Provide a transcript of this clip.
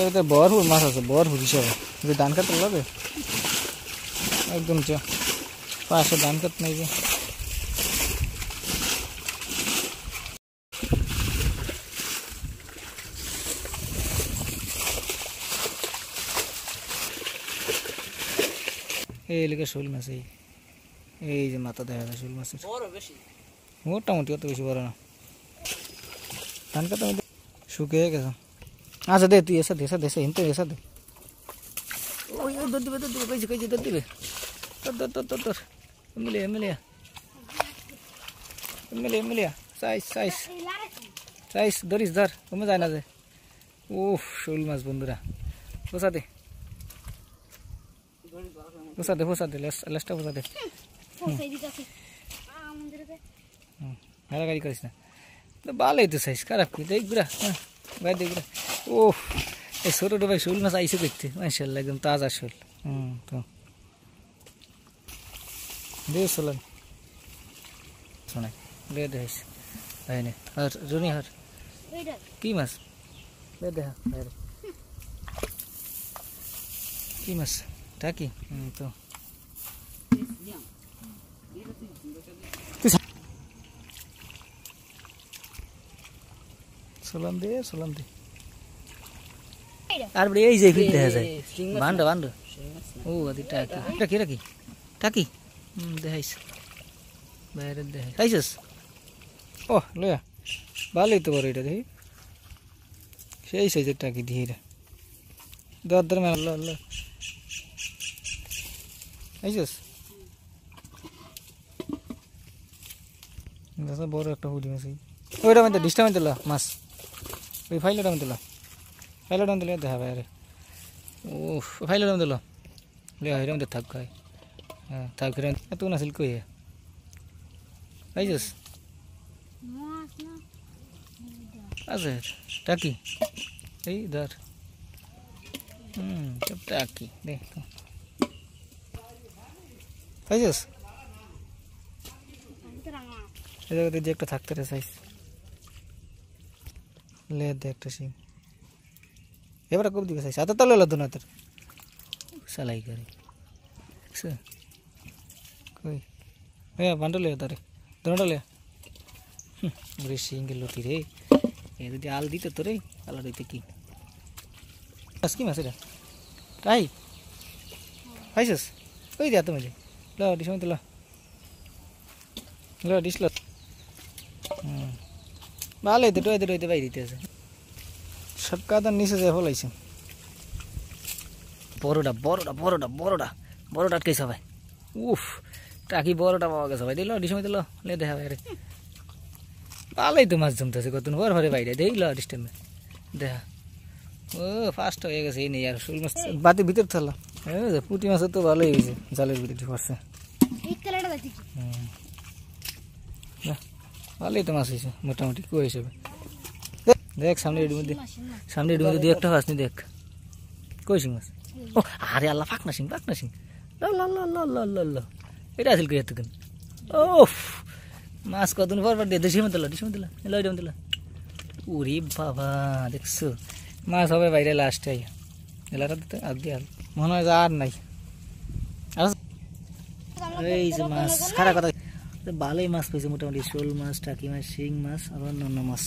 এটা ভরপুর মাছ আছে, ভরপুর হিসাবে। যে ধান কাটতে লাগে একদম পাশে ধান কাট নাই যে। এই এলাকা শোল মাছ, এই যে মাথা দেখা যায় শোল মাছের, মোটামুটি অত বেশি বড় না। ধান কাটা শুকিয়ে গেছে। আচ্ছা দে তুই এসে দেশে দেশে হিনতে এসে দে। ওই দৌড় দিবে দৌড় দিবে, কইছি কইছি দৌড় দিবে। তোর তোর তোর তোর তোর মিলিয়া মিলিয়া মিলিয়া মিলিয়া সাইজ সাইজ সাইজ ধরিস ধর, কমে যায় না যে। উফ শোল মাছ বন্ধুরা, বসা দে বসা দে বসা দে, লেসটা বসা দে। গাড়ি করিস না, ভালোই তো সাইজ, খারাপ কি দেখ গুড়া ভাই দেখ গুড়া। ওহ এই ছোটো ভাই শোল মাছ আইসে দেখতে মাশাআল্লাহ, একদম তাজা শোল। তো দে চলেন শোনাই দে দেখিস ভাই নে আর রুনি হার কি মাছ দে দেখা কি মাছ টাকি। তো সোলাম দে সোলাম দে। আর এই যে ফিট দেখা যায় বান্ড বান্ড। ও আদি টাকি টাকি টাকি টাকি দেখাইস বাইরে দেখাই খাইছিস। ও লয়া ভালোই তো বড় এটা দেখি, সেই সাইজের টাকি ধীরে দর দর মেলা ল খাইছিস। বড় একটা হুডি মাছ, ওইটা মধ্যে ডিস্টা মধ্যে মাছ, ওই ফাইলটা মধ্যে ফাইলটা মধ্যে দেখা ভাই। আরে ও ফাইলটা মধ্যে লে এর মধ্যে থাক খাই। হ্যাঁ থাক রে এত না সিল কই খাইছিস। আচ্ছা টাকি এই ধর টাকি দে খাইছিস। এই জায়গাতে যে একটা থাকতে রে সাইজ লে দে একটা সিং এবারে কব দিবে সাইজ আতা তলে লদ না তোর সালাই করে কই এ বান্ডলে তারে দনডলে ওরে সিঙ্গেল লতি রে। এ যদি আল দিতে তোরে আলা দিতে কি মাছ, কি মাছ এটা তাই খাইছিস। কই দিয়া তুমি ল ডিশ মত ল ল ডিশ ল। ভালোই তো টয়তে টয়তে বাইরে দিতে আছে, সব কাদার নিচে যে ফলাইছে। বড়টা বড়টা বড়টা বড়টা বড়টা আটকাইছে ভাই। উফ টাকি বড়টা পাওয়া গেছে ভাই, দিল ডিশ মত ল লে দেখা ভাই রে। ভালোই তো মাছ জমতেছে কত বড় ভরে বাইরে দেই ল ডিশ টাইমে দেখা। ও ফাস্ট হয়ে গেছে এই নেই আর শোল মাছ বাতির ভিতর থাকলাম। পুঁটি মাছ তো ভালোই হয়েছে, জালের ভিতরে পড়ছে। ভালোই তো মাছ হয়েছে মোটামুটি কই হিসেবে। দেখ সামনে এর মধ্যে, সামনে এর মধ্যে দু একটা মাছ নি দেখ কই সিং মাছ। ও আরে আল্লাহ পাকনা সিং ল ল ল ল ল ল ল এটা আসল কই এতক্ষণ। ও মাছ কতদিন পর পর দিয়ে দেশি মতো ডিশ মতো ল এটা মতো। ওরে বাবা দেখছো মাছ হবে বাইরে লাস্টে এলাকা দিতে আর দিয়ে মনে হয় আর নাই। এই যে মাছ খারাপ কথা ভালোই মাছ পেয়েছে মোটামুটি, শোল মাছ টাকি মাছ শিং মাছ আবার অন্য মাছ।